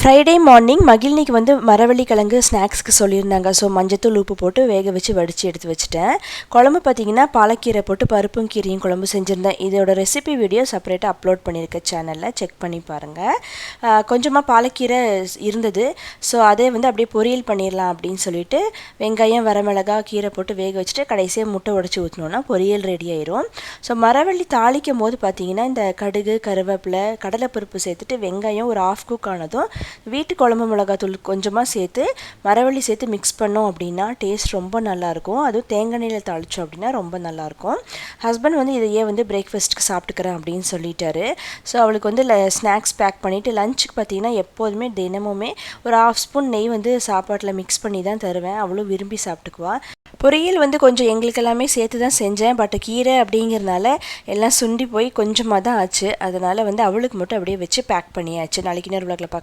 Friday morning மகிழ்னிக்கு வந்து மரவள்ளி கிழங்கு ஸ்நாக்ஸ்க்கு சொல்லியிருந்தாங்க. ஸோ மஞ்சத்தூள் உப்பு போட்டு வேக வச்சு வடித்து எடுத்து வச்சுட்டேன். குழம்பு பார்த்திங்கன்னா பாலக்கீரை போட்டு பருப்பும் கீரையும் குழம்பு செஞ்சுருந்தேன். இதோட ரெசிபி வீடியோ செப்பரேட்டாக அப்லோட் பண்ணியிருக்கேன் சேனலில், செக் பண்ணி பாருங்கள். கொஞ்சமாக பாலக்கீரை இருந்தது. ஸோ அதே வந்து அப்படியே பொரியல் பண்ணிடலாம் அப்படின்னு சொல்லிட்டு வெங்காயம் வரமிளகா கீரை போட்டு வேக வச்சுட்டு கடைசியாக முட்டை உடச்சி ஊற்றினோன்னா பொரியல் ரெடி ஆயிரும். ஸோ மரவள்ளி தாளிக்கும் போது பார்த்திங்கன்னா இந்த கடுகு கருவேப்பிலை கடலைப்பருப்பு சேர்த்துட்டு வெங்காயம் ஒரு ஆஃப் குக் ஆனதும் வீட்டு குழம்பு மிளகாத்தூள் கொஞ்சமாக சேர்த்து மரவள்ளி சேர்த்து மிக்ஸ் பண்ணோம் அப்படின்னா டேஸ்ட் ரொம்ப நல்லாயிருக்கும். அதுவும் தேங்காய் எண்ணெயில் தாளித்தோம் அப்படின்னா ரொம்ப நல்லாயிருக்கும். ஹஸ்பண்ட் வந்து இதையே வந்து பிரேக்ஃபாஸ்ட்டுக்கு சாப்பிட்டுக்கிறேன் அப்படின்னு சொல்லிட்டாரு. ஸோ அவளுக்கு வந்து ஸ்நாக்ஸ் பேக் பண்ணிவிட்டு லஞ்சுக்கு பார்த்திங்கன்னா எப்போதுமே தினமுமே ஒரு 1/2 ஸ்பூன் நெய் வந்து சாப்பாட்டில் மிக்ஸ் பண்ணி தான் தருவேன். அவளும் விரும்பி சாப்பிட்டுக்குவா. பொரியல் வந்து கொஞ்சம் எங்களுக்கு எல்லாமே சேர்த்து தான் செஞ்சேன். பட் கீரை அப்படிங்கிறதுனால எல்லாம் சுண்டி போய் கொஞ்சமாக தான் ஆச்சு. அதனால் வந்து அவளுக்கு மட்டும் அப்படியே வச்சு பேக் பண்ணியாச்சு. நாளைக்கு இன்னொரு விளக்கில் பார்க்கலாம்.